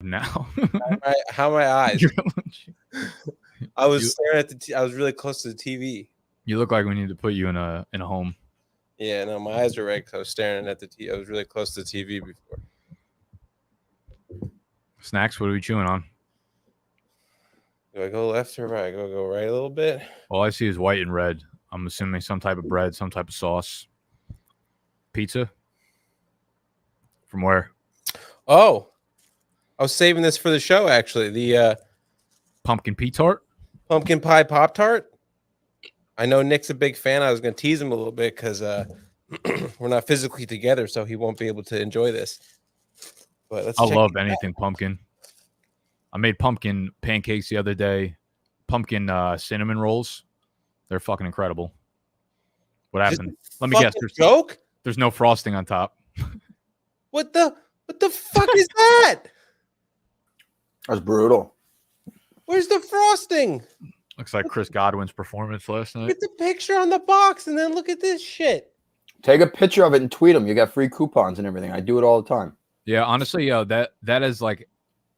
now. How are my eyes? I was You- staring at the. I was really close to the TV. You look like we need to put you in a home. Yeah, no, my eyes are red because I was staring at the TV. I was really close to the TV before. Snacks, what are we chewing on? Do I go left or right? Go right a little bit. All I see is white and red. I'm assuming some type of bread, some type of sauce. Pizza? From where? Oh, I was saving this for the show, actually. The Pumpkin pea tart? pumpkin pie Pop-Tart. I know Nick's a big fan. I was going to tease him a little bit because we're not physically together, so he won't be able to enjoy this. But let's I check love it out. anything pumpkin. I made pumpkin pancakes the other day. Pumpkin cinnamon rolls. They're fucking incredible. What happened? Let me guess. There's no frosting on top. What the fuck is that? That's brutal. Where's the frosting? Looks like Chris Godwin's performance last night. Look at the picture on the box, and then look at this shit. Take a picture of it and tweet them. You got free coupons and everything. I do it all the time. Yeah, honestly, yo, that is like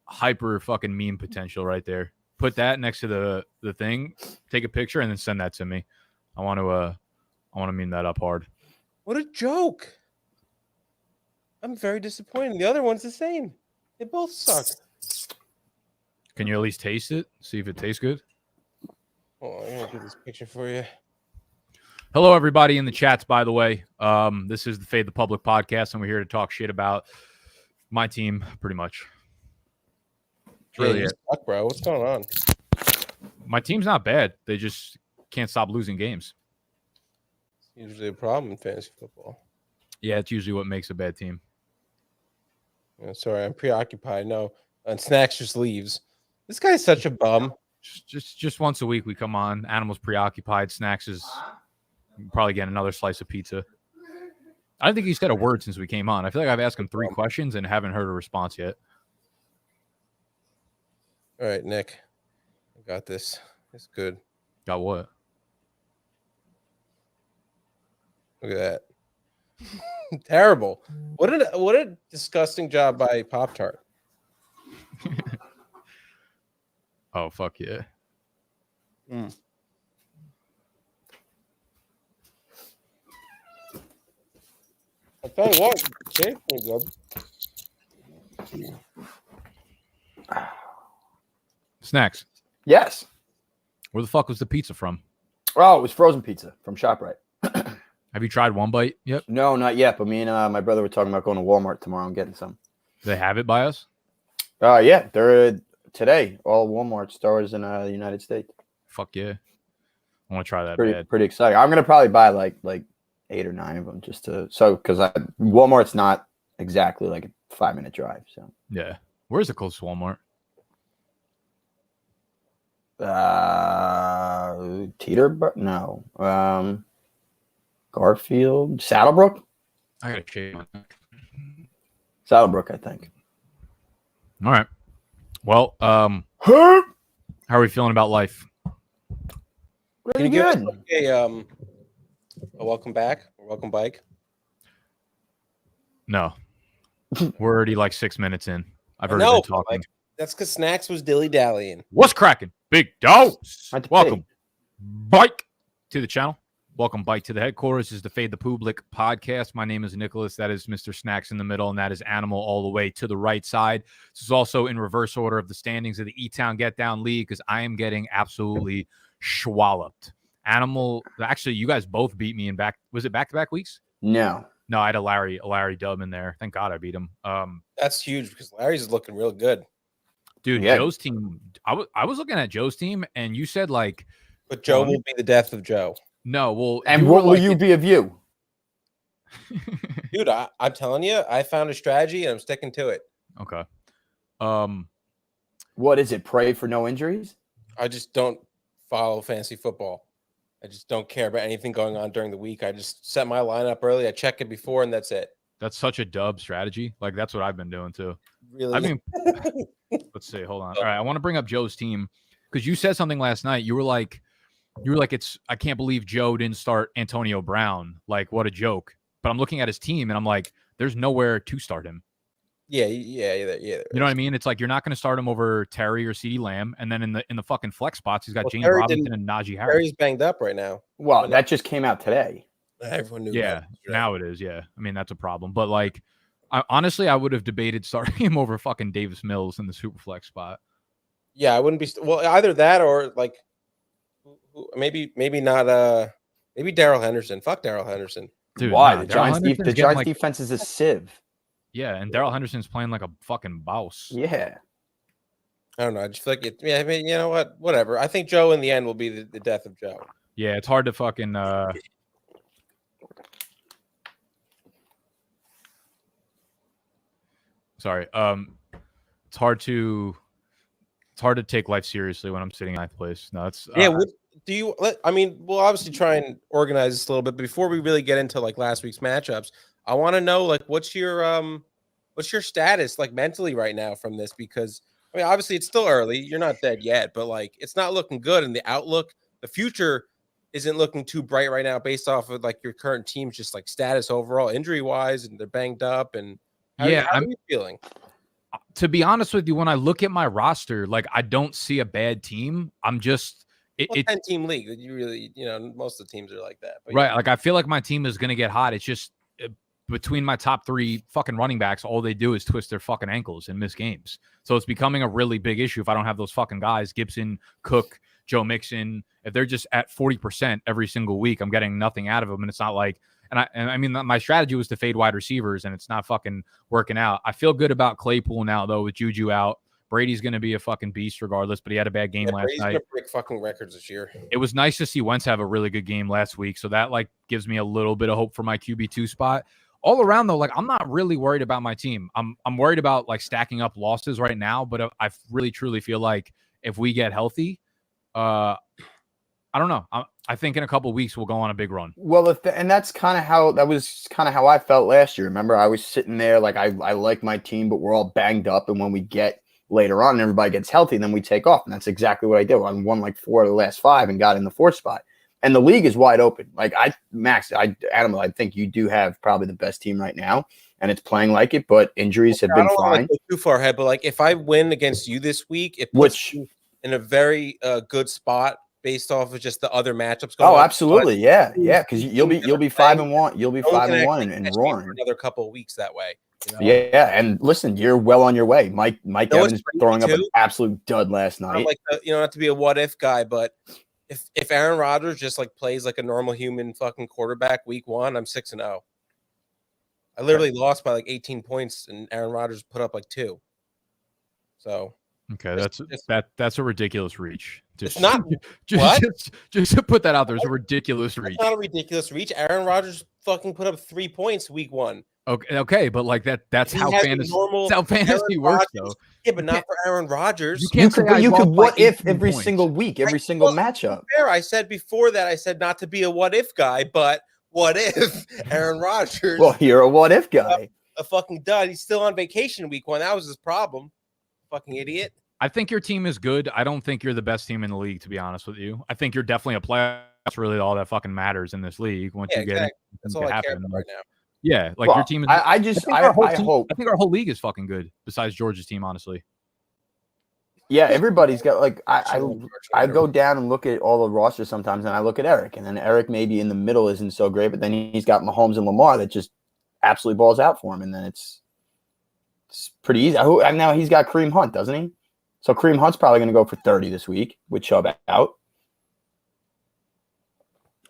hyper fucking meme potential right there. Put that next to the thing, take a picture, and then send that to me. I want to meme that up hard. What a joke. I'm very disappointed. The other one's the same. They both suck. Can you at least taste it? See if it tastes good? Oh, I'm gonna do this picture for you. Hello, everybody in the chats, by the way. This is the Fade the Public podcast, and we're here to talk shit about my team, pretty much. It's really it. Suck, bro. What's going on? My team's not bad. They just can't stop losing games. It's usually a problem in fantasy football. Yeah, it's usually what makes a bad team. Yeah, sorry, I'm preoccupied. No, and Snacks just leaves. This guy's such a bum. Just once a week we come on. Animals preoccupied. Snacks is probably getting another slice of pizza. I don't think he said a word since we came on. I feel like I've asked him 3 questions and haven't heard a response yet. All right, Nick. I got this. It's good. Got what? Look at that. Terrible. What a disgusting job by Pop-Tart. Oh, fuck yeah. I tell you what, tastes pretty good. Snacks. Yes. Where the fuck was the pizza from? Oh, it was frozen pizza from ShopRite. Have you tried One Bite yet? No, not yet. But me and my brother were talking about going to Walmart tomorrow and getting some. Do they have it by us? Yeah, they're today. All Walmart stores in the United States. Fuck yeah. I want to try that bad. Pretty exciting. I'm gonna probably buy like 8 or 9 of them just because Walmart's not exactly like a 5-minute drive. So Yeah. Where's the closest Walmart? Teterboro? No. Garfield? Saddlebrook? I gotta shave my neck. Saddlebrook, I think. All right. Well, how are we feeling about life? Can you give us a welcome back or welcome bike? No. We're already like 6 minutes in. I've already No, been talking. like, that's because Snacks was dilly-dallying. What's cracking? Big dogs. At the Welcome, Bike, to the channel. Welcome, Bike, to the headquarters. This is the Fade the Public podcast. My name is Nicholas. That is Mr. Snacks in the middle, and that is Animal all the way to the right side. This is also in reverse order of the standings of the E-Town Get Down League because I am getting absolutely schwalloped. Animal, actually, you guys both beat me in back. Was it back-to-back weeks? No, I had a Larry dub in there. Thank God I beat him. That's huge because Larry's looking real good. Dude, Yeah. Joe's team. I was looking at Joe's team, and you said like, But Joe will be the death of Joe. no. Well, and you what were will like, you be of you? Dude, I'm telling you, I found a strategy and I'm sticking to it. Okay. What is it? Pray for no injuries? I just don't follow fantasy football. I just don't care about anything going on during the week. I just set my lineup early. I check it before, and that's it. That's such a dub strategy. Like that's what I've been doing too. Really? I mean, let's see. Hold on. All right, I want to bring up Joe's team because you said something last night. You were like, I can't believe Joe didn't start Antonio Brown. Like, what a joke. But I'm looking at his team and I'm like, there's nowhere to start him. Yeah. You know what I mean? It's like you're not going to start him over Terry or CeeDee Lamb, and then in the fucking flex spots, he's got James Terry Robinson and Najee Harris. Terry's banged up right now. Well, that just came out today. Everyone knew. Yeah, now it is. Yeah, I mean that's a problem. But like, honestly, I would have debated starting him over fucking Davis Mills in the super flex spot. Yeah, I wouldn't be. Well, either that or like maybe not. Maybe Darrell Henderson. Fuck Darrell Henderson. Dude, Why? nah, The Darrell Giants' Henderson's getting, like, defense is a sieve. Yeah, and Darrell Henderson's playing like a fucking boss. Yeah. I don't know. I just feel like it. Yeah, I mean, you know what? Whatever. I think Joe in the end will be the death of Joe. Yeah, it's hard to fucking. Sorry. It's hard to take life seriously when I'm sitting in ninth place. No, it's Yeah. Do you? I mean, we'll obviously try and organize this a little bit. But before we really get into like last week's matchups, I want to know like what's your status like mentally right now from this? Because I mean, obviously it's still early. You're not dead yet, but like it's not looking good, and the outlook, the future, isn't looking too bright right now based off of like your current team's just like status overall, injury wise, and they're banged up. And how are you feeling? To be honest with you, when I look at my roster, like I don't see a bad team. I'm just. It's a 10-team league. You really, most of the teams are like that. But right. Yeah. Like I feel like my team is going to get hot. It's just between my top three fucking running backs, all they do is twist their fucking ankles and miss games. So it's becoming a really big issue if I don't have those fucking guys, Gibson, Cook, Joe Mixon. If they're just at 40% every single week, I'm getting nothing out of them. And it's not like, and I mean, my strategy was to fade wide receivers, and it's not fucking working out. I feel good about Claypool now, though, with Juju out. Brady's going to be a fucking beast regardless, but he had a bad game last Brady's night. Gonna break fucking records this year. It was nice to see Wentz have a really good game last week, so that like gives me a little bit of hope for my QB2 spot. All around though, like I'm not really worried about my team. I'm worried about like stacking up losses right now, but I really truly feel like if we get healthy, I don't know. I think in a couple of weeks we'll go on a big run. Well, and that's kind of how I felt last year. Remember, I was sitting there like I like my team, but we're all banged up, and when we get later on and everybody gets healthy, then we take off. And that's exactly what I did. I won like 4 of the last 5 and got in the 4th spot. And the league is wide open. Like Max, Animal, I think you do have probably the best team right now, and it's playing like it, but injuries have been fine. I don't want to go too far ahead, but like if I win against you this week, it puts you in a very good spot based off of just the other matchups going on. Oh, absolutely. Yeah. Yeah. Because you'll be 5-1. You'll be 5-1 and roaring for another couple of weeks that way. Yeah, and listen, you're well on your way. Mike Evans throwing up an absolute dud last night. I'm like not to be a what if guy, but if Aaron Rodgers just like plays like a normal human fucking quarterback week 1, I'm 6-0. I literally lost by like 18 points, and Aaron Rodgers put up like 2. So okay, that's a ridiculous reach. It's not just to put that out there. It's a ridiculous reach. It's not a ridiculous reach. Aaron Rodgers fucking put up 3 points week 1. Okay, but like that's how fantasy works, though. Yeah, but not for Aaron Rodgers. You could what if every single week, every single matchup. Fair. I said before that, I said not to be a what if guy, but what if Aaron Rodgers? Well, you're a what if guy. A fucking dud. He's still on vacation week 1. That was his problem. Fucking idiot. I think your team is good. I don't think you're the best team in the league, to be honest with you. I think you're definitely a player. That's really all that fucking matters in this league. Once you get it, that's all I care about right now. Yeah, like your team is. I hope. I think our whole league is fucking good. Besides George's team, honestly. Yeah, everybody's got like I go down and look at all the rosters sometimes, and I look at Eric, and then Eric maybe in the middle isn't so great, but then he's got Mahomes and Lamar that just absolutely balls out for him, and then it's pretty easy. And now he's got Kareem Hunt, doesn't he? So Kareem Hunt's probably going to go for 30 this week with Chubb out.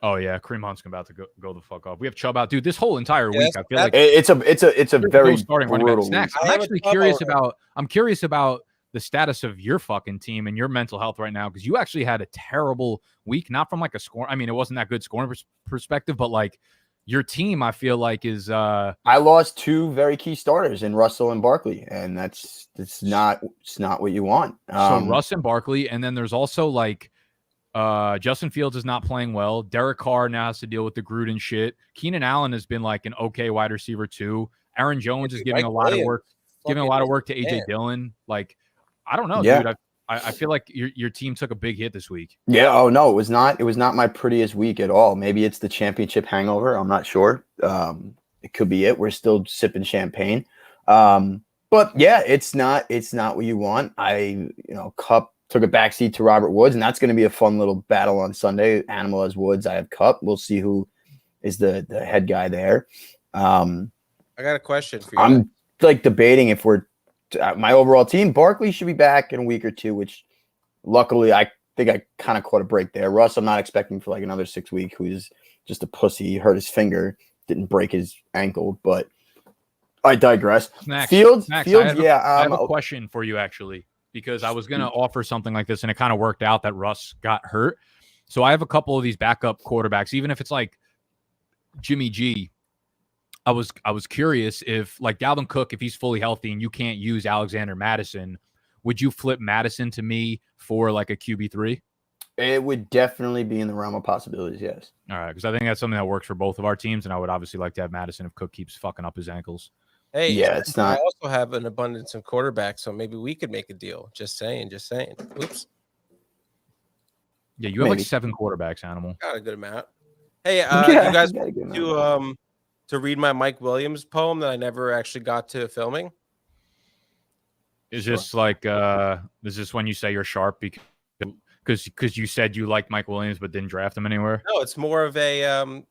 Oh yeah, Kareem Hunt's about to go the fuck off. We have Chubb out, dude. This whole entire week, I feel like it's a very brutal Snacks. I'm actually curious about. I'm curious about the status of your fucking team and your mental health right now, because you actually had a terrible week. Not from like a score. I mean, it wasn't that good scoring perspective, but like your team, I feel like is. I lost 2 very key starters in Russell and Barkley, and it's not what you want. So Russ and Barkley, and then there's also like. Justin Fields is not playing well. Derek Carr now has to deal with the Gruden shit. Keenan Allen has been like an okay wide receiver too. Aaron Jones is giving a lot of work to AJ Dillon. Like, I don't know, dude. I feel like your team took a big hit this week. Yeah. Oh no, it was not my prettiest week at all. Maybe it's the championship hangover. I'm not sure. It could be it. We're still sipping champagne. But yeah, it's not what you want. Cup took a backseat to Robert Woods, and that's going to be a fun little battle on Sunday. Animal has Woods, I have Cup. We'll see who is the head guy there. I got a question for you. I'm like debating if we're my overall team. Barkley should be back in a week or two, which luckily I think I kind of caught a break there. Russ, I'm not expecting for like another 6 weeks. Who's just a pussy. He hurt his finger, didn't break his ankle, but I digress. Fields, I have a a question for you actually, because I was going to offer something like this and it kind of worked out that Russ got hurt. So I have a couple of these backup quarterbacks, even if it's like Jimmy G. I was curious if like Dalvin Cook, if he's fully healthy and you can't use Alexander Madison, would you flip Madison to me for like a QB3? It would definitely be in the realm of possibilities, yes. All right, because I think that's something that works for both of our teams, and I would obviously like to have Madison if Cook keeps fucking up his ankles. Hey, yeah, it's not. I also have an abundance of quarterbacks, so maybe we could make a deal. Just saying. Oops. Yeah, you have like 7 quarterbacks, Animal. Got a good amount. Hey, you guys want to read my Mike Williams poem that I never actually got to filming? Is this like is this when you say you're sharp because you said you liked Mike Williams but didn't draft him anywhere? No, it's more of a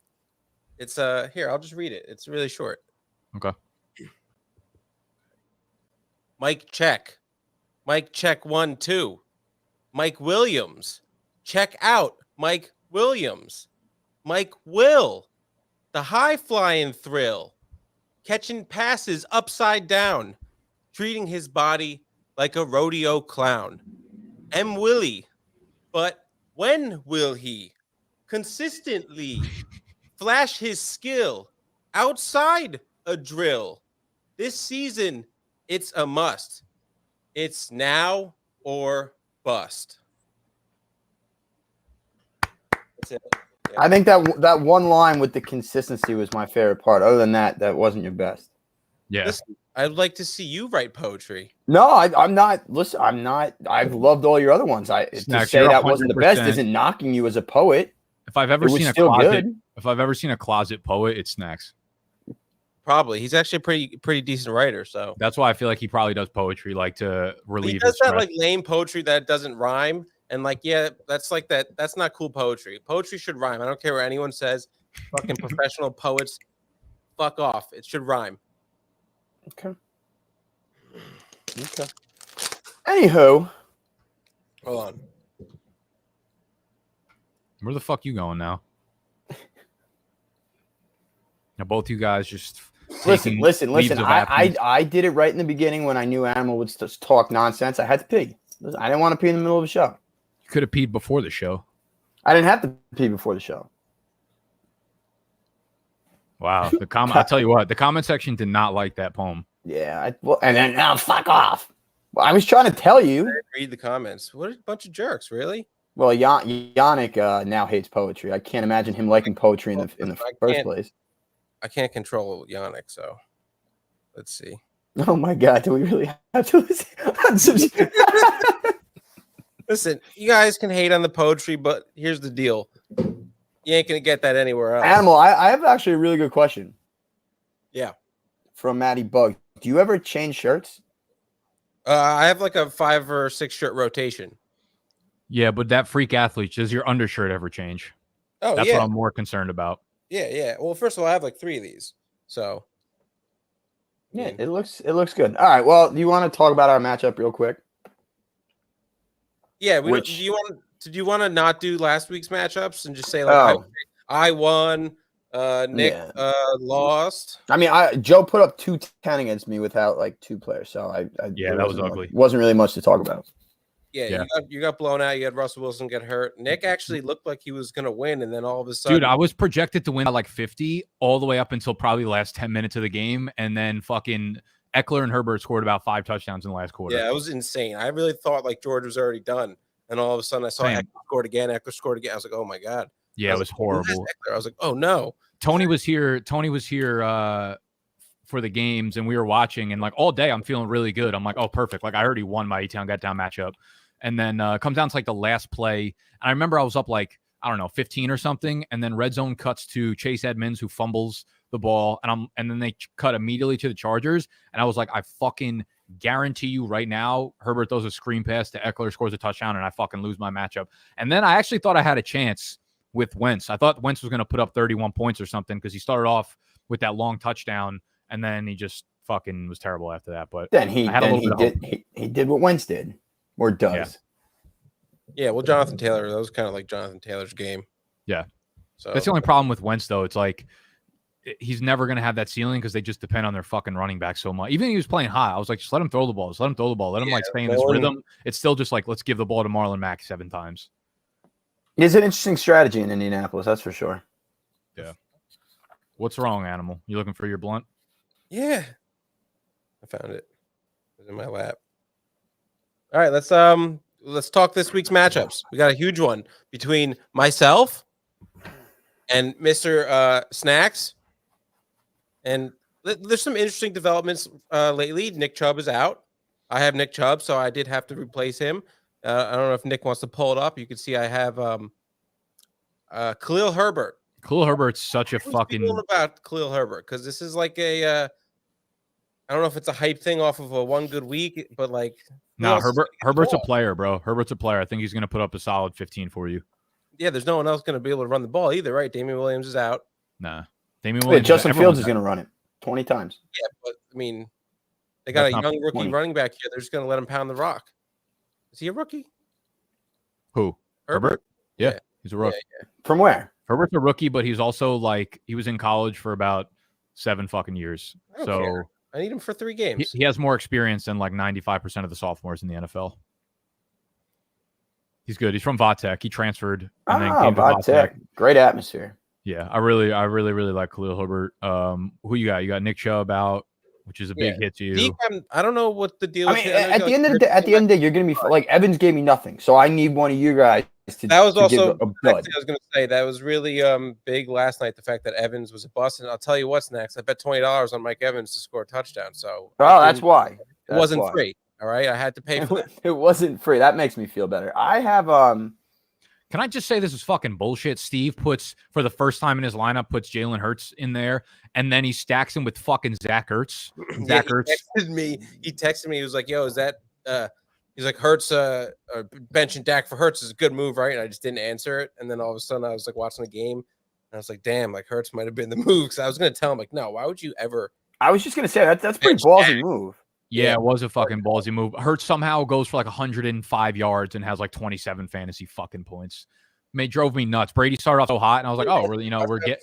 it's here, I'll just read it. It's really short. Okay. Mike check. Mike check 1 2. Mike Williams. Check out Mike Williams. Mike Will. The high flying thrill. Catching passes upside down. Treating his body like a rodeo clown. M. Willie. But when will he consistently flash his skill outside a drill? This season, it's a must. It's now or bust. That's it. Yeah. I think that one line with the consistency was my favorite part. Other than that, that wasn't your best. Yeah. Listen, I'd like to see you write poetry. No, I'm not. Listen, I'm not. I've loved all your other ones. To say that wasn't the best isn't knocking you as a poet. If I've ever seen a closet poet, it's Snacks. Probably. He's actually a pretty decent writer. So that's why I feel like he probably does poetry, like to relieve. He does that like lame poetry that doesn't rhyme, and like that's like that. That's not cool poetry. Poetry should rhyme. I don't care what anyone says. Fucking professional poets, fuck off. It should rhyme. Okay. Anywho, hold on. Where the fuck you going now? Now both you guys just listen. I did it right in the beginning when I knew Animal would just talk nonsense. I had to pee. I didn't want to pee in the middle of the show. You could have peed before the show. I didn't have to pee before the show. Wow. I'll tell you what, the comment section did not like that poem. Yeah. And then now fuck off. Well, I was trying to tell you. Read the comments. What a bunch of jerks, really? Well, Yannick now hates poetry. I can't imagine him liking poetry in the first place. I can't control Yannick, so let's see. Oh my God, do we really have to listen? Listen, you guys can hate on the poetry, but here's the deal. You ain't gonna get that anywhere else. Animal, I have actually a really good question. Yeah. From Matty Bug. Do you ever change shirts? I have like a 5 or 6 shirt rotation. Yeah, but that freak athlete, does your undershirt ever change? Oh, that's what I'm more concerned about. Yeah. Well, first of all, I have like 3 of these. So yeah, it looks good. All right. Well, do you want to talk about our matchup real quick? Yeah, do you want to not do last week's matchups and just say like I won, Nick lost? I mean, Joe put up 210 against me without like 2 players, so that was ugly. Wasn't really much to talk about. Yeah. You got blown out. You had Russell Wilson get hurt. Nick actually looked like he was gonna win, and then all of a sudden, dude, I was projected to win at like 50 all the way up until probably the last 10 minutes of the game, and then fucking Eckler and Herbert scored about 5 touchdowns in the last quarter. Yeah, it was insane. I really thought like George was already done, and all of a sudden I saw Eckler scored again. Eckler scored again. I was like, oh my God. Yeah, it was horrible. I was like, oh no. Tony was here for the games, and we were watching, and like all day I'm feeling really good. I'm like, oh, perfect. Like I already won my A-Town Get Down matchup. And then comes down to like the last play. And I remember I was up like, I don't know, 15 or something. And then red zone cuts to Chase Edmonds, who fumbles the ball, and then they cut immediately to the Chargers, and I was like, I fucking guarantee you right now, Herbert throws a screen pass to Eckler, scores a touchdown, and I fucking lose my matchup. And then I actually thought I had a chance with Wentz. I thought Wentz was going to put up 31 points or something because he started off with that long touchdown, and then he just fucking was terrible after that. But then he did what Wentz did or does. Yeah, well, Jonathan Taylor, that was kind of like Jonathan Taylor's game. Yeah. So that's the only problem with Wentz, though. It's like he's never going to have that ceiling because they just depend on their fucking running back so much. Even if he was playing high, I was like, just let him throw the ball. Just let him throw the ball. Let him like stay in this rhythm. It's still just like, let's give the ball to Marlon Mack 7 times. It's an interesting strategy in Indianapolis, that's for sure. Yeah. What's wrong, Animal? You looking for your blunt? Yeah. I found it. It was in my lap. All right, let's talk this week's matchups. We got a huge one between myself and Mr. Snacks. And there's some interesting developments lately. Nick Chubb is out. I have Nick Chubb, so I did have to replace him. I don't know if Nick wants to pull it up. You can see I have Khalil Herbert. Khalil Herbert's such a fucking about Khalil Herbert because this is like a I don't know if it's a hype thing off of a one good week, but like no, Herbert's a player, bro. Herbert's a player. I think he's going to put up a solid 15 for you. Yeah, there's no one else going to be able to run the ball either, right? Damian Williams is out. Nah, Damian Williams. Justin Fields is going to run it 20 times. Yeah, but I mean, they got a young rookie running back here. They're just going to let him pound the rock. Is he a rookie? Who? Herbert? Yeah, he's a rookie. Yeah. From where? Herbert's a rookie, but he's also like he was in college for about 7 fucking years. So I need him for 3 games. He has more experience than like 95% of the sophomores in the NFL. He's good. He's from Vatech. He transferred and then came to Vatech. Great atmosphere. Yeah, I really like Khalil Herbert. Who you got? You got Nick Chubb out, which is a big hit to you. I don't know what the deal. I mean, at the end of the day, you're going to be like Evans gave me nothing, so I need one of you guys to. That was also I was going to say that was really big last night. The fact that Evans was a bust, and I'll tell you what's next. I bet $20 on Mike Evans to score a touchdown. So that's why it wasn't free. All right, I had to pay for it. It wasn't free. That makes me feel better. I have Can I just say this is fucking bullshit? Steve puts, for the first time in his lineup, puts Jalen Hurts in there, and then he stacks him with fucking Zach Ertz. Zach Ertz. He texted me. He was like, yo, is that he's like, Hurts benching Dak for Hurts is a good move, right? And I just didn't answer it. And then all of a sudden I was like watching the game, and I was like, damn, like Hurts might have been the move. Because I was going to tell him, like, no, why would you ever? I was just going to say that's a pretty ballsy move. Yeah, it was a fucking ballsy move. Hurts somehow goes for like 105 yards and has like 27 fantasy fucking points. Drove me nuts. Brady started off so hot, and I was like, oh, we're getting.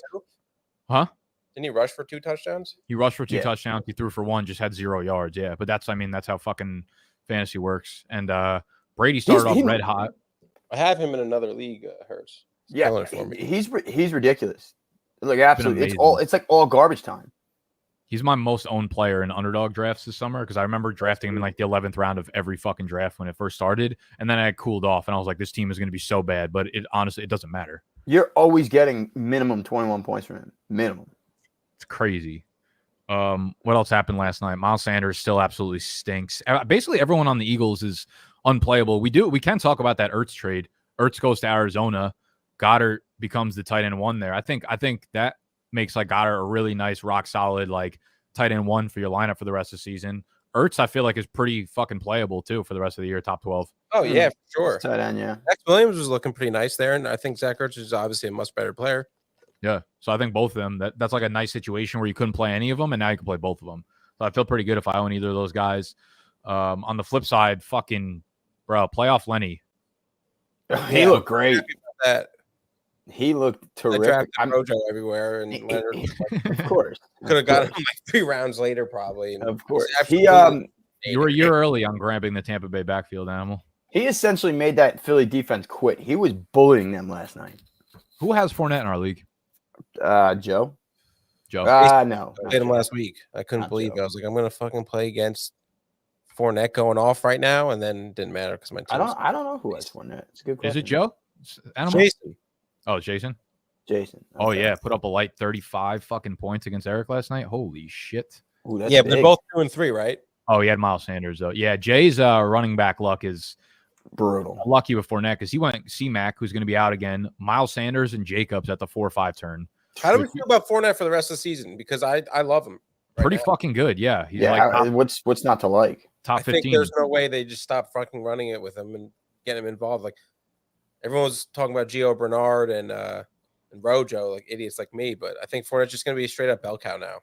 Huh? Didn't he rush for 2 touchdowns? He rushed for 2 touchdowns. He threw for 1, just had 0 yards. Yeah, but that's how fucking fantasy works. And Brady started off red hot. I have him in another league, Hurts. Yeah, he's ridiculous. Like absolutely, it's like all garbage time. He's my most owned player in underdog drafts this summer because I remember drafting him in like the 11th round of every fucking draft when it first started, and then I cooled off and I was like, this team is going to be so bad, but honestly it doesn't matter. You're always getting minimum 21 points from him. Minimum. It's crazy. What else happened last night? Miles Sanders still absolutely stinks. Basically, everyone on the Eagles is unplayable. We can talk about that Ertz trade. Ertz goes to Arizona. Goddard becomes the tight end 1 there. I think that makes like Goddard a really nice, rock solid, like tight end 1 for your lineup for the rest of the season. Ertz, I feel like, is pretty fucking playable too for the rest of the year, top 12. Oh yeah, for sure. Tight end, yeah. Max Williams was looking pretty nice there, and I think Zach Ertz is obviously a much better player. Yeah, so I think both of them. That's like a nice situation where you couldn't play any of them, and now you can play both of them. So I feel pretty good if I own either of those guys. On the flip side, fucking bro, playoff Lenny. He looked great. That. He looked terrific. I'm Rojo everywhere, and Leonard, of course, could have got him like 3 rounds later, probably. Of course, you were a year early on grabbing the Tampa Bay backfield, Animal. He essentially made that Philly defense quit. He was bullying them last night. Who has Fournette in our league? Joe. No. I played him last week. I couldn't believe it. I was like, I'm gonna fucking play against Fournette going off right now, and then it didn't matter because my team. I don't know who has Fournette. It's a good question. Is it Joe? Animal? Jason. Oh, Jason. Okay. Oh yeah, put up a light 35 fucking points against Eric last night. Holy shit. Ooh, yeah, but they're both 2 and 3, right? Oh, he had Miles Sanders though. Yeah, Jay's running back luck is brutal. Lucky with Fournette because he went C-Mac, who's going to be out again. Miles Sanders and Jacobs at the 4-5 turn. How do we feel about Fournette for the rest of the season? Because I love him. Pretty fucking good. Yeah. He's Yeah, like what's not to like? top I think 15. there's no way they just stop fucking running it with him and get him involved. Like everyone was talking about Gio Bernard and Rojo, like idiots like me, but I think Fournette's just going to be a straight up bell cow now.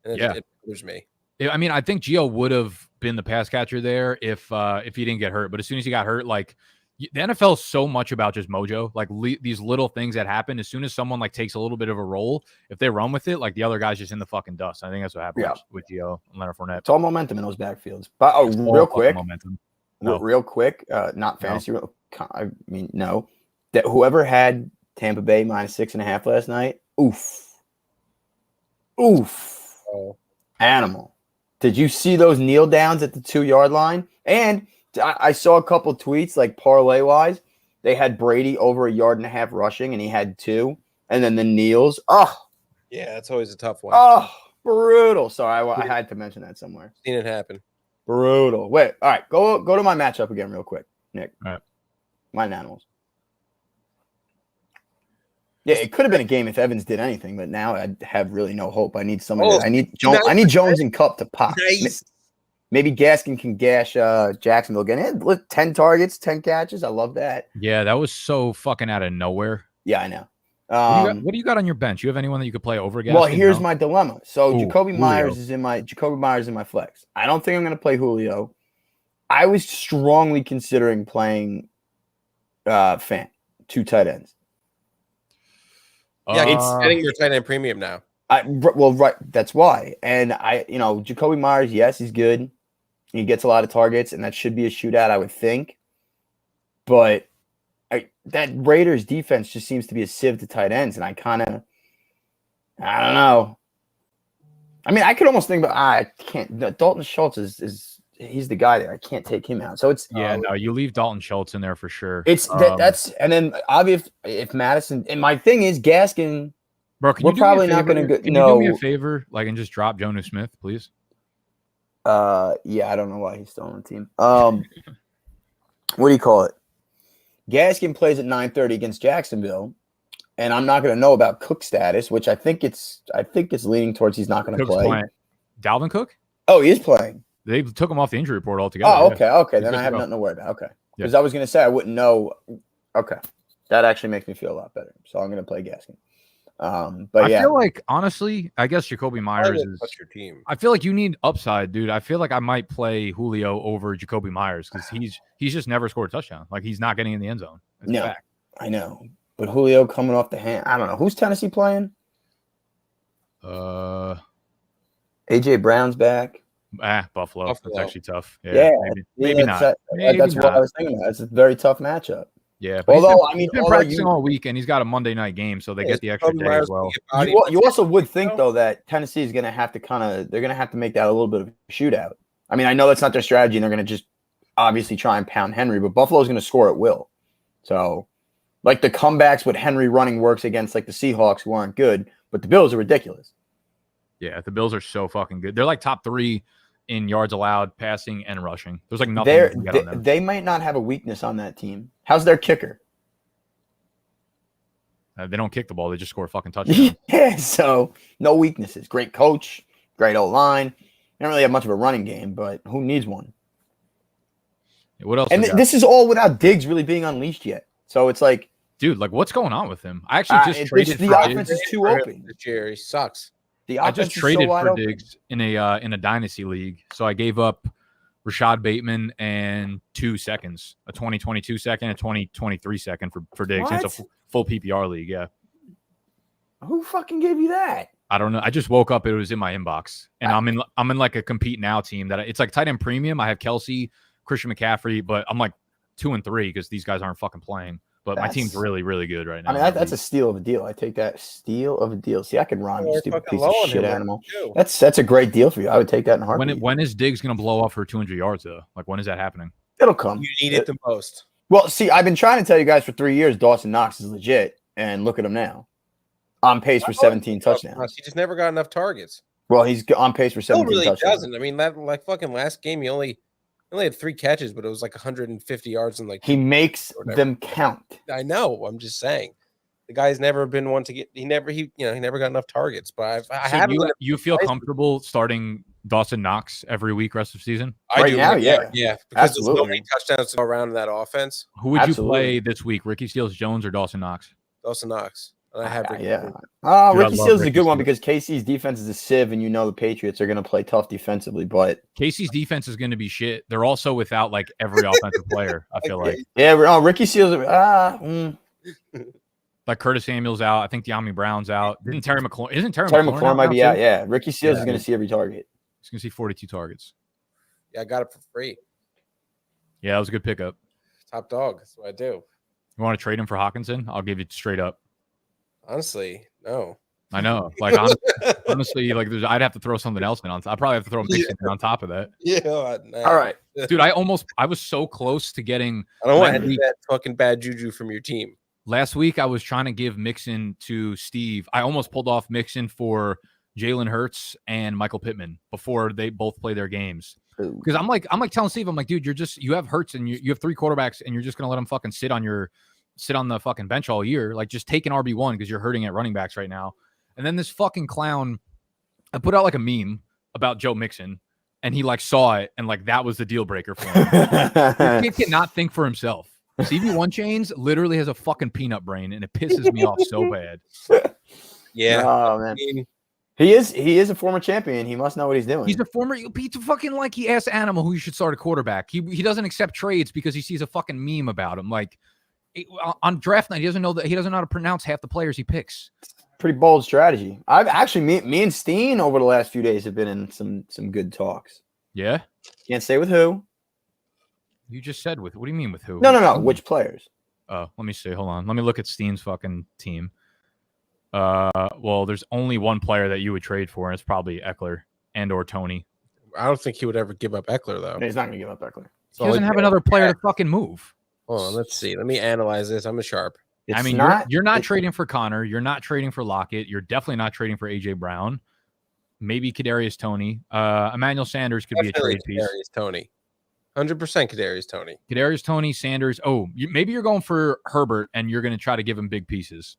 And it bothers me. I mean, I think Gio would have been the pass catcher there if he didn't get hurt. But as soon as he got hurt, like the NFL is so much about just mojo, like these little things that happen. As soon as someone like takes a little bit of a role, if they run with it, like the other guy's just in the fucking dust. I think that's what happened with Gio and Leonard Fournette. It's all momentum in those backfields. But real quick, momentum. Real quick, not fantasy. I mean, no. That whoever had Tampa Bay -6.5 last night, oof, animal. Did you see those kneel downs at the 2-yard line? And I saw a couple tweets like parlay wise. They had Brady over 1.5 yards rushing, and he had 2, and then the kneels. Oh, yeah, that's always a tough one. Oh, brutal. Sorry, I had to mention that somewhere. Seen it happen. Brutal. Wait, all right. Go to my matchup again, real quick, Nick. All right. Mine animals. Yeah, it could have been a game if Evans did anything, but now I have really no hope. I need somebody. I need Jones and Cup to pop. Nice. Maybe Gaskin can gash Jacksonville again. 10 targets, 10 catches. I love that. Yeah, that was so fucking out of nowhere. Yeah, I know. What do you got on your bench? You have anyone that you could play over Gaskin? Well, here's my dilemma. So Jacoby Julio. Myers is in my flex. I don't think I'm going to play Julio. I was strongly considering playing Fant, 2 tight ends. Yeah, it's getting your tight end premium now. Right. That's why. And Jacoby Myers, yes, he's good. He gets a lot of targets, and that should be a shootout, I would think. But that Raiders defense just seems to be a sieve to tight ends, and I don't know. I mean, I could almost think about I can't. Dalton Schultz is he's the guy there. I can't take him out. So it's no, you leave Dalton Schultz in there for sure. It's that's and then obviously if Madison and my thing is Gaskin. Bro, we're probably not going to go. Can you do me a favor, and just drop Jonnu Smith, please? Yeah, I don't know why he's still on the team. What do you call it? Gaskin plays at 9:30 against Jacksonville, and I'm not going to know about Cook's status, which I think it's leaning towards he's not going to play. Playing. Dalvin Cook? Oh, he is playing. They took him off the injury report altogether. Oh, okay. Then I have nothing to worry about. Okay, because I was going to say I wouldn't know. Okay, that actually makes me feel a lot better. So I'm going to play Gaskin. But I feel like honestly, I guess Jacoby Myers is your team. I feel like you need upside, dude. I feel like I might play Julio over Jacoby Myers because he's just never scored a touchdown. Like he's not getting in the end zone. No, I know. But Julio coming off the hand, I don't know. Who's Tennessee playing? AJ Brown's back. Buffalo. That's actually tough. Maybe not. That's what I was thinking about. It's a very tough matchup. Yeah, but he's been practicing all week, and he's got a Monday night game, so they get the extra day as well. You also would think though that Tennessee is going to have to they're going to have to make that a little bit of a shootout. I mean, I know that's not their strategy, and they're going to just obviously try and pound Henry, but Buffalo's going to score at will. So, like the comebacks with Henry running works against like the Seahawks, who aren't good, but the Bills are ridiculous. Yeah, the Bills are so fucking good. They're like top 3 in yards allowed, passing and rushing. There's like nothing. They might not have a weakness on that team. How's their kicker? They don't kick the ball. They just score a fucking touchdown. Yeah, so no weaknesses. Great coach, great O-line. They don't really have much of a running game, but who needs one? What else? And this is all without Diggs really being unleashed yet. So it's like, dude, like what's going on with him? I actually just traded the offense is too open. This year he sucks. I just traded for Diggs in a dynasty league, so I gave up Rashad Bateman and 2 seconds, a 2022 second, a 2023 second for Diggs. It's a full PPR league. Yeah. Who fucking gave you that? I don't know. I just woke up. It was in my inbox, and I'm in like a compete now team that it's like tight end premium. I have Kelsey, Christian McCaffrey, but I'm like 2 and 3 because these guys aren't fucking playing. But my team's really, really good right now. I mean, that's a steal of a deal. I take that steal of a deal. See, I can rhyme, you stupid piece of shit animal. That's a great deal for you. I would take that in a heartbeat. When is Diggs going to blow off for 200 yards, though? Like, when is that happening? It'll come. You need it the most. Well, see, I've been trying to tell you guys for 3 years Dawson Knox is legit, and look at him now. On pace for 17 touchdowns. He just never got enough targets. Well, he's on pace for 17 touchdowns. Doesn't. I mean, that like fucking last game, he only had 3 catches, but it was like 150 yards and like he makes them count. I know. I'm just saying. The guy's never been one to get. He never got enough targets. But I So haven't. you feel comfortable starting Dawson Knox every week rest of season? I Right do now, yeah, because Absolutely. there's so many touchdowns to go around in that offense. Who would Absolutely. you play this week? Ricky Seals-Jones or Dawson Knox? Dawson Knox. And I have Ricky. Yeah. Dude, I Ricky love Seals is a Ricky good one Seals. because KC's defense is a sieve, and you know the Patriots are going to play tough defensively. But Casey's defense is going to be shit. They're also without like every offensive player. I feel like Ricky Seals. like Curtis Samuel's out. I think De'Ami Brown's out. Isn't Terry McLaurin McLaurin might be now, out. too? Yeah, Ricky Seals Yeah. is going to see every target. He's going to see 42 targets. Yeah, I got it for free. Yeah, that was a good pickup. Top dog. That's what I do. You want to trade him for Hawkinson? I'll give you straight up. Honestly, no. I know. Like honestly, like I'd have to throw something else in on. I'd probably have to throw Mixon in on top of that. Yeah. All right. Dude, I was so close to getting. I don't want last any week- of that fucking bad juju from your team. Last week, I was trying to give Mixon to Steve. I almost pulled off Mixon for Jalen Hurts and Michael Pittman before they both play their games. Because I'm like telling Steve, I'm like, dude, you have Hurts and you have 3 quarterbacks and you're just gonna let them fucking sit on the fucking bench all year. Like, just take an RB1 because you're hurting at running backs right now. And then this fucking clown, I put out like a meme about Joe Mixon, and he like saw it, and like that was the deal breaker for him. This kid cannot think for himself. CB1 Chains literally has a fucking peanut brain, and it pisses me off so bad. Yeah. Oh man. He is a former champion. He must know what he's doing. He's a fucking like he asked Animal who you should start a quarterback. He doesn't accept trades because he sees a fucking meme about him. Like on draft night, he doesn't know how to pronounce half the players he picks. Pretty bold strategy. I've actually me and Steen over the last few days have been in some good talks. Yeah. Can't say with who. You just said with. What do you mean with who? No. Which players? Let me see. Hold on. Let me look at Steen's fucking team. Well, there's only one player that you would trade for, and it's probably Eckler and or Tony. I don't think he would ever give up Eckler, though. He's not going to give up Eckler. He doesn't have another player to fucking move. Hold on, let's see. Let me analyze this. I'm a sharp. You're not trading for Connor. You're not trading for Lockett. You're definitely not trading for AJ Brown. Maybe Kadarius Toney. Emmanuel Sanders could be a trade piece. Kadarius Toney. 100% Kadarius Toney. Kadarius Toney, Sanders. Oh, maybe you're going for Herbert, and you're going to try to give him big pieces.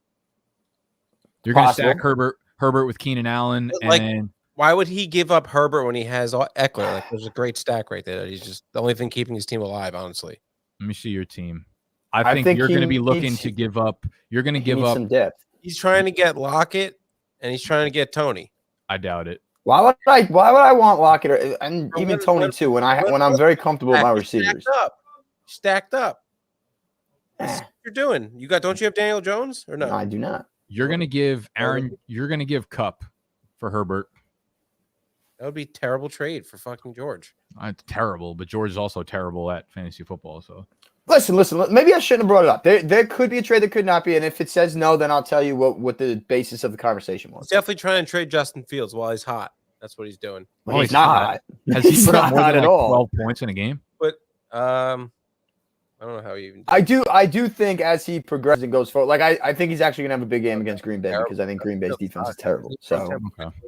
You're going to stack Herbert with Keenan Allen. And why would he give up Herbert when he has Eckler? Like, there's a great stack right there. He's just the only thing keeping his team alive, honestly. Let me see your team. I think you're going to be looking to give up. You're going to give up some depth. He's trying to get Lockett, and he's trying to get Tony. I doubt it. Why would I want Lockett and even Tony too? When I'm very comfortable with my receivers. Stacked up. That's what you're doing. Don't you have Daniel Jones or no? No, I do not. You're going to give Aaron. You're going to give Cup for Herbert. That would be a terrible trade for fucking George. It's terrible, but George is also terrible at fantasy football. So listen. Maybe I shouldn't have brought it up. There could be a trade, there could not be, and if it says no, then I'll tell you what the basis of the conversation was. He's definitely trying to trade Justin Fields while he's hot. That's what he's doing. Well, he's not hot. Has he He's put up not more hot than at like all. 12 points in a game? But I don't know how he even. I do think as he progresses and goes forward, like I think he's actually gonna have a big game against Green Bay because I think Green Bay's defense is terrible. So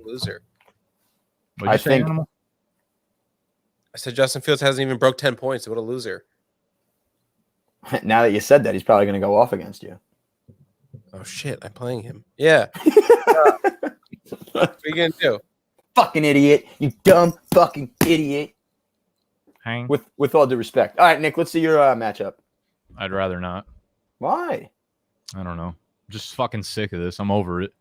Loser. I think. I said Justin Fields hasn't even broke 10 points. What a loser. Now that you said that, he's probably going to go off against you. Oh, shit. I'm playing him. Yeah. What are you going to do? Fucking idiot. You dumb fucking idiot. Hang. With all due respect. All right, Nick, let's see your matchup. I'd rather not. Why? I don't know. I'm just fucking sick of this. I'm over it.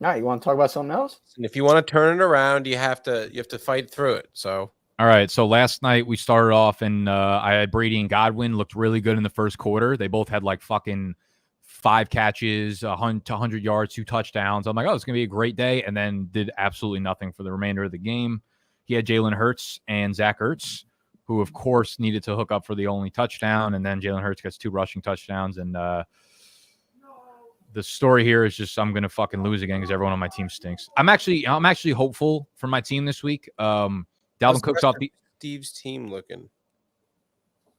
All right, you want to talk about something else? And if you want to turn it around, you have to fight through it. So. All right, so last night we started off and I had Brady and Godwin looked really good in the first quarter. They both had like fucking 5 catches, 100 yards, 2 touchdowns. I'm like, oh, it's going to be a great day, and then did absolutely nothing for the remainder of the game. He had Jalen Hurts and Zach Ertz, who, of course, needed to hook up for the only touchdown, and then Jalen Hurts gets 2 rushing touchdowns, and the story here is just I'm going to fucking lose again because everyone on my team stinks. I'm actually hopeful for my team this week. Dalvin Cook's off the Steve's team looking.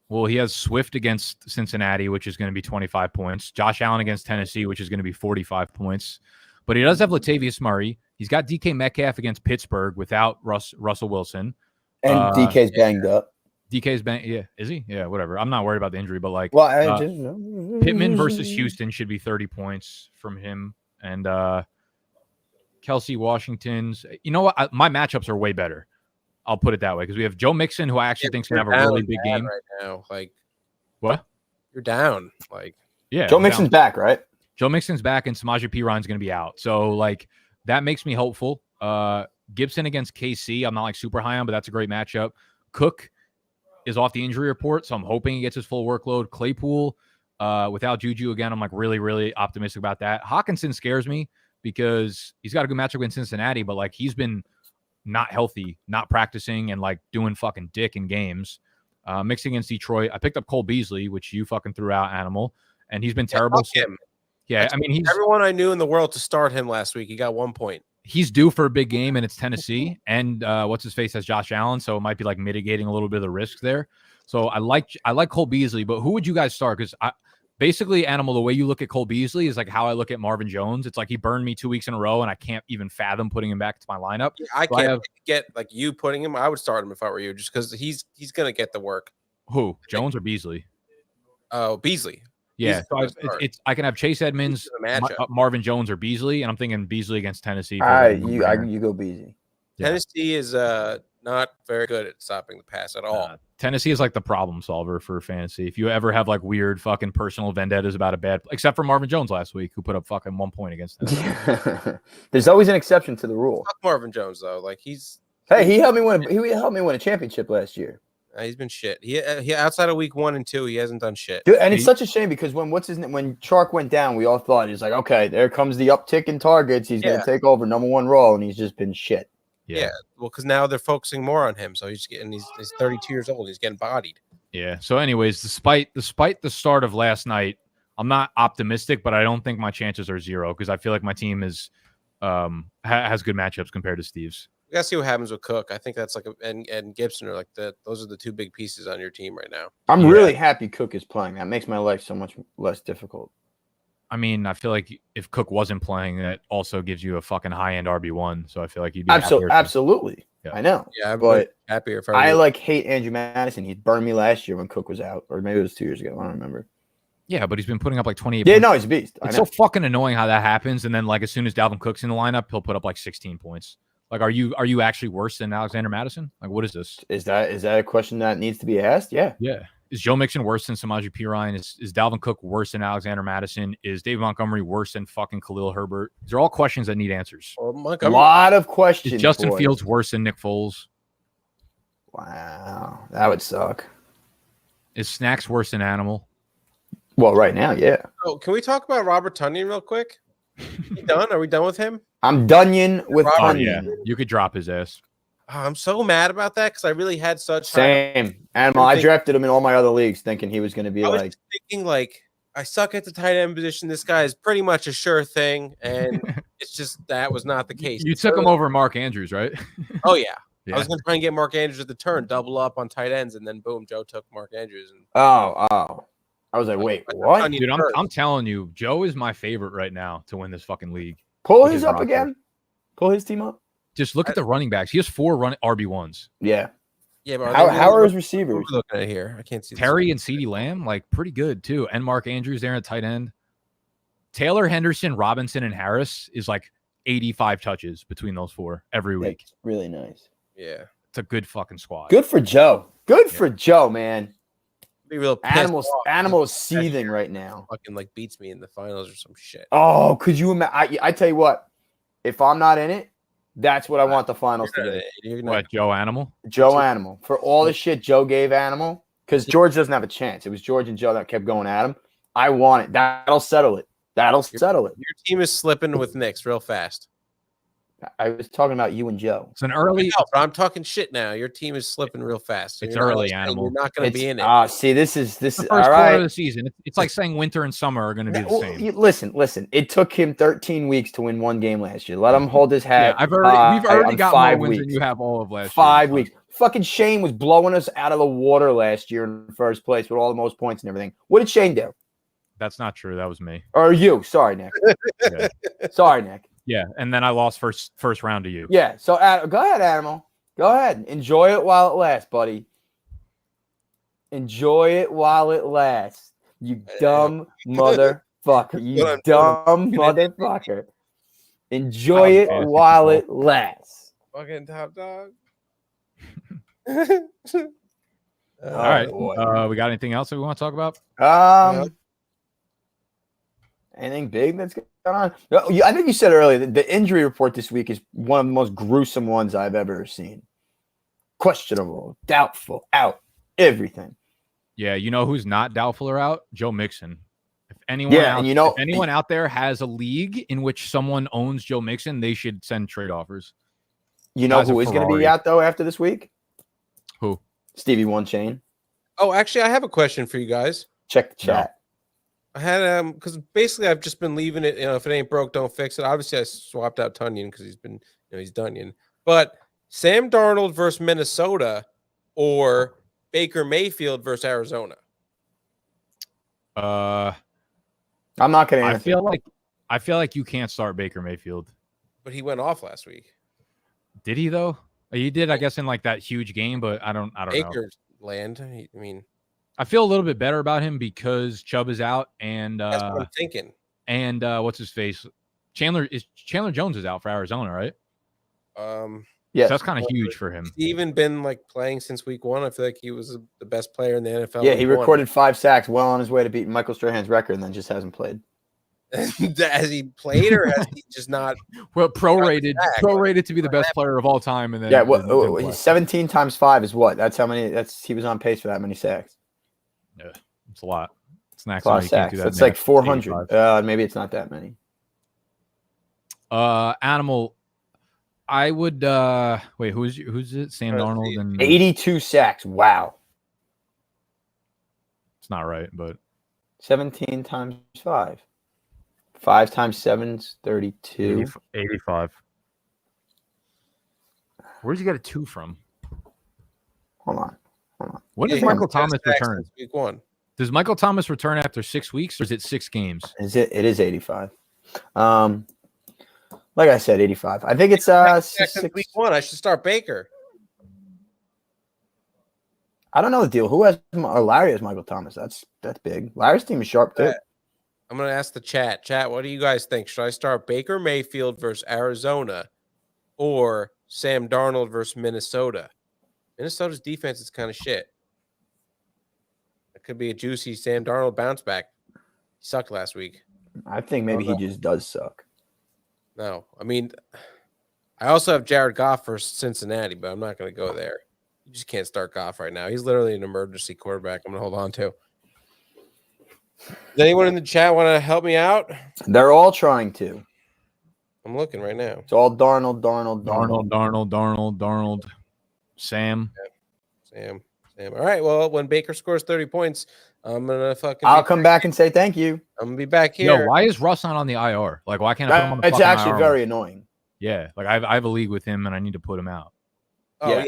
Well, he has Swift against Cincinnati, which is going to be 25 points. Josh Allen against Tennessee, which is going to be 45 points. But he does have Latavius Murray. He's got DK Metcalf against Pittsburgh without Russell Wilson. And DK's banged up. DK's banged. Yeah, is he? Yeah, whatever. I'm not worried about the injury, but like, Well, Pittman versus Houston should be 30 points from him. And Kelsey Washington's. You know what? My matchups are way better. I'll put it that way because we have Joe Mixon, who I actually think is going to have a really big game right now. Like, what? You're down. Like, yeah, Joe Mixon's back, right? Joe Mixon's back, and Samaje Perine going to be out. So, like, that makes me hopeful. Gibson against KC, I'm not like super high on, but that's a great matchup. Cook is off the injury report, so I'm hoping he gets his full workload. Claypool, without Juju again, I'm like really, really optimistic about that. Hawkinson scares me because he's got a good matchup against Cincinnati, but like he's been not healthy, not practicing, and like doing fucking dick in games. Mixing against Detroit, I picked up Cole Beasley, which you fucking threw out, Animal, and he's been terrible. Yeah, I mean, he's everyone I knew in the world to start him last week. He got 1 point. He's due for a big game, and it's Tennessee, and what's his face has Josh Allen, so it might be like mitigating a little bit of the risk there. So I like Cole Beasley, but who would you guys start? Because basically, Animal, the way you look at Cole Beasley is like how I look at Marvin Jones. It's like he burned me 2 weeks in a row, and I can't even fathom putting him back to my lineup. Yeah, I can't get like you putting him. I would start him if I were you, just because he's gonna get the work. Who, Jones or Beasley? Oh, Beasley. Yeah, so I can have Chase Edmonds, Marvin Jones, or Beasley, and I'm thinking Beasley against Tennessee. You go Beasley. Yeah. Tennessee is not very good at stopping the pass at all. Tennessee is like the problem solver for fantasy. If you ever have like weird fucking personal vendettas about a bad, except for Marvin Jones last week, who put up fucking 1 point against them. There's always an exception to the rule. Fuck Marvin Jones though, like he helped me win. He helped me win a championship last year. He's been shit. He outside of week 1 and 2, he hasn't done shit. Dude, and it's such a shame because when Chark went down, we all thought he's like, okay, there comes the uptick in targets. He's gonna take over #1 role, and he's just been shit. Yeah. Well, because now they're focusing more on him, so he's 32 years old. He's getting bodied. Yeah. So, anyways, despite the start of last night, I'm not optimistic, but I don't think my chances are zero because I feel like my team is has good matchups compared to Steve's. We gotta see what happens with Cook. I think that's like and Gibson are like those are the two big pieces on your team right now. I'm really happy Cook is playing. That makes my life so much less difficult. I mean, I feel like if Cook wasn't playing, that also gives you a fucking high-end RB1. So I feel like you'd be absolutely. Yeah. I know. Yeah, but happier if I hate Andrew Madison. He burned me last year when Cook was out, or maybe it was 2 years ago. I don't remember. Yeah, but he's been putting up like 28 points. Yeah, no, he's a beast. It's so fucking annoying how that happens. And then like as soon as Dalvin Cook's in the lineup, he'll put up like 16 points. Like, are you actually worse than Alexander Madison? Like, what is this? Is that a question that needs to be asked? Yeah. Yeah. Is Joe Mixon worse than Samaje Perine? Is Dalvin Cook worse than Alexander Madison? Is David Montgomery worse than fucking Khalil Herbert? These are all questions that need answers. Well, a lot of questions. Is Justin Fields worse than Nick Foles? Wow. That would suck. Is Snacks worse than Animal? Well, right now, yeah. Oh, can we talk about Robert Tonyan real quick? Done? Are we done with him? I'm done with Tonyan. Yeah, you could drop his ass. Oh, I'm so mad about that because I really had such same animal. I drafted him in all my other leagues, thinking he was going to be thinking I suck at the tight end position. This guy is pretty much a sure thing, and it's just that was not the case. You took him over Mark Andrews, right? Oh yeah. I was going to try and get Mark Andrews at the turn, double up on tight ends, and then boom, Joe took Mark Andrews. And I was like, wait, what? Dude, I'm telling you, Joe is my favorite right now to win this fucking league. Pull his up again. Pull his team up. Just look at the running backs. He has 4 RB1s. Yeah. Yeah, but how are his receivers? Looking at here, I can't see. Terry and CeeDee Lamb, like pretty good too. And Mark Andrews there at tight end. Taylor, Henderson, Robinson, and Harris is like 85 touches between those 4 every week. That's really nice. Yeah. It's a good fucking squad. Good for Joe. Good for Joe, man. Be real Animal is seething right now. Fucking beats me in the finals or some shit. Oh, could you imagine? I tell you what, if I'm not in it, that's what I want the finals to be. What, Joe Animal? Joe Animal. For all the shit Joe gave Animal, because George doesn't have a chance. It was George and Joe that kept going at him. I want it. That'll settle it. Settle it. Your team is slipping with Knicks real fast. I was talking about you and Joe. It's an early. But I'm talking shit now. Your team is slipping real fast. It's early, Animal. You're not going to be in it. See, this is the first all right. quarter of the season. It's like saying winter and summer are going to be the same. Listen. It took him 13 weeks to win 1 game last year. Let him hold his hat. Yeah, we've already got more wins than you have all of last year. 5 weeks. Fucking Shane was blowing us out of the water last year in first place with all the most points and everything. What did Shane do? That's not true. That was me. Or you? Sorry, Nick. Yeah. Sorry, Nick. Yeah, and then I lost first round to you. Yeah, so go ahead, Animal. Go ahead. Enjoy it while it lasts, buddy. Enjoy it while it lasts. You dumb motherfucker. You What I'm dumb doing. motherfucker. Enjoy it fantasy while football. it lasts. Fucking top dog. All right. boy. We got anything else that we want to talk about? Anything big that's going on? No, I think you said earlier that the injury report this week is one of the most gruesome ones I've ever seen. Questionable, doubtful, out, everything. Yeah, you know who's not doubtful or out? Joe Mixon. If anyone, if anyone out there has a league in which someone owns Joe Mixon, they should send trade offers. You know who is going to be out though after this week? Who? Stevie One Chain. Oh, actually, I have a question for you guys. Check the chat. I had because basically I've just been leaving it. If it ain't broke, don't fix it. Obviously, I swapped out Tunyon because he's been, he's Dunyon. But Sam Darnold versus Minnesota, or Baker Mayfield versus Arizona. I'm not going to answer. I feel like you can't start Baker Mayfield. But he went off last week. Did he though? He did, I guess, in like that huge game. But I don't know. Baker's land. I feel a little bit better about him because Chubb is out, and that's what I'm thinking. And what's his face? Chandler Jones is out for Arizona, right? Yeah, so that's kind of huge for him. He's even been like playing since week 1. I feel like he was the best player in the NFL. Yeah, he recorded 5 sacks, well on his way to beating Michael Strahan's record, and then just hasn't played. Has he played, or has he just not? Well, prorated to be the best player of all time, and then 17 times 5 is what? That's how many. He was on pace for that many sacks. Yeah, it's a lot. It's a lot of sacks. That's like 400. Maybe it's not that many. Animal. I would wait. Who's it? Sam Darnold and 82 sacks. Wow. It's not right, but 17 times 5. 5 times 7 is 32. 85. Where'd you get a 2 from? Hold on. When does Michael Thomas return? Week 1. Does Michael Thomas return after 6 weeks, or is it 6 games? It is 85. Like I said, 85. I think it's 6 week 1. I should start Baker. I don't know the deal. Who has Larry has Michael Thomas? That's big. Larry's team is sharp too. I'm gonna ask the chat. Chat, what do you guys think? Should I start Baker Mayfield versus Arizona, or Sam Darnold versus Minnesota? Minnesota's defense is kind of shit. It could be a juicy Sam Darnold bounce back. He sucked last week. I think maybe he just does suck. No, I also have Jared Goff versus Cincinnati, but I'm not going to go there. You just can't start Goff right now. He's literally an emergency quarterback. I'm going to hold on to. Does anyone in the chat want to help me out? They're all trying to. I'm looking right now. It's all Darnold. Sam. All right. Well, when Baker scores 30 points, I'm gonna I'll come back and say thank you. I'm gonna be back here. Yo, why is Russ not on the IR? Like, why can't I put him on the It's actually IR? very annoying. Yeah, like I have a league with him, and I need to put him out. Oh,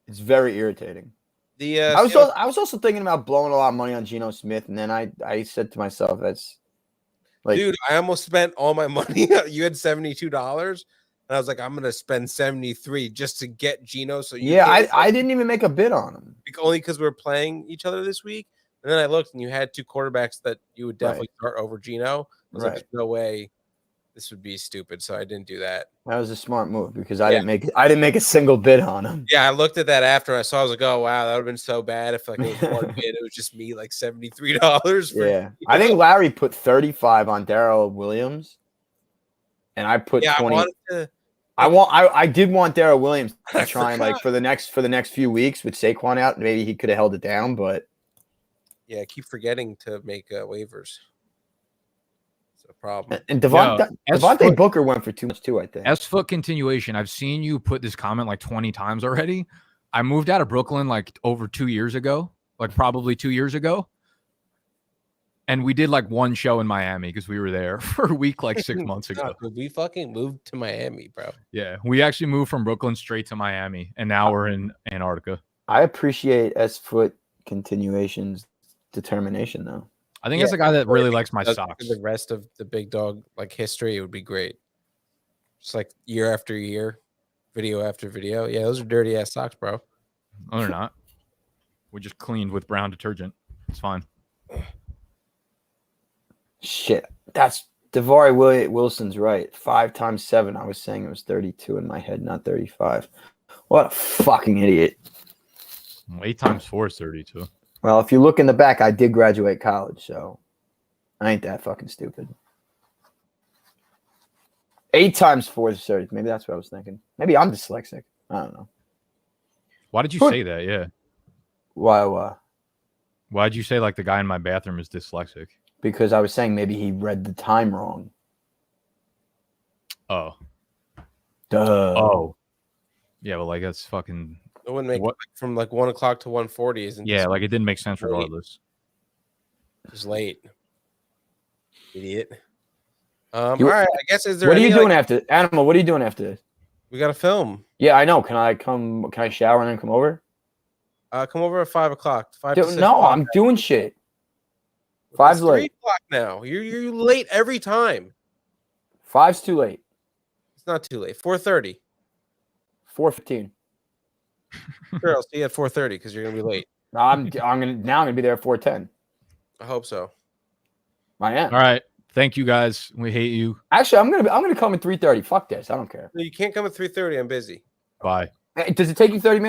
It's very irritating. I was also thinking about blowing a lot of money on Geno Smith, and then I said to myself, that's like, dude, I almost spent all my money. You had $72, and I was like, I'm gonna spend 73 just to get Geno. So I didn't even make a bid on him, only because we're playing each other this week. And then I looked, and you had 2 quarterbacks that you would definitely start over Geno. I was like, there's no way this would be stupid, so I didn't do that. That was a smart move because I didn't make a single bid on him. Yeah, I looked at that after, and I was like, oh wow, that would have been so bad if like it was one bid. It was just me, like $73. I think Larry put 35 on Darrell Williams, and I put 20. I did want Darrell Williams to try and like for the next few weeks with Saquon out, maybe he could have held it down, but yeah, I keep forgetting to make waivers. It's a problem. And Devontae Booker went for too much too, I think. S-foot continuation. I've seen you put this comment like 20 times already. I moved out of Brooklyn like over 2 years ago, like probably 2 years ago. And we did like one show in Miami because we were there for a week like 6 months ago. We fucking moved to Miami, bro. Yeah, we actually moved from Brooklyn straight to Miami, and now we're in Antarctica. I appreciate S-foot continuation's determination, though. I think it's a guy that really likes my socks. The rest of the big dog like history, it would be great. Just like year after year, video after video. Yeah, those are dirty ass socks, bro. No, they're not. We just cleaned with brown detergent. It's fine. Shit. That's Davari Wilson's right. 5 times 7. I was saying it was 32 in my head, not 35. What a fucking idiot. 8 times 4 is 32. Well, if you look in the back, I did graduate college, so I ain't that fucking stupid. 8 times 4 is 30. Maybe that's what I was thinking. Maybe I'm dyslexic. I don't know. Why did you say that? Yeah. Why? Why'd you say like the guy in my bathroom is dyslexic? Because I was saying maybe he read the time wrong. Oh. Duh. Oh. Yeah, well, like that's fucking. It wouldn't make What? from like 1 o'clock to 1:40 isn't Yeah, like it didn't make sense late. regardless. Just late. Idiot. All right. I guess is there What are you any, doing like, after Animal? What are you doing after this? we got to film. Yeah, I know. Can I shower and then come over? Come over at 5 o'clock. 5 to Dude, 6 no, o'clock. I'm doing shit. It's 5's 3 late. o'clock now. You're late every time. 5's too late. It's not too late. 4:30. 4:15. Sure, I'll see you at 4:30 because you're gonna be late. No, I'm gonna be there at 4:10. I hope so. I am. All right. Thank you guys. We hate you. Actually, I'm gonna come at 3:30. Fuck this. I don't care. No, you can't come at 3:30. I'm busy. Bye. Hey, does it take you 30 minutes?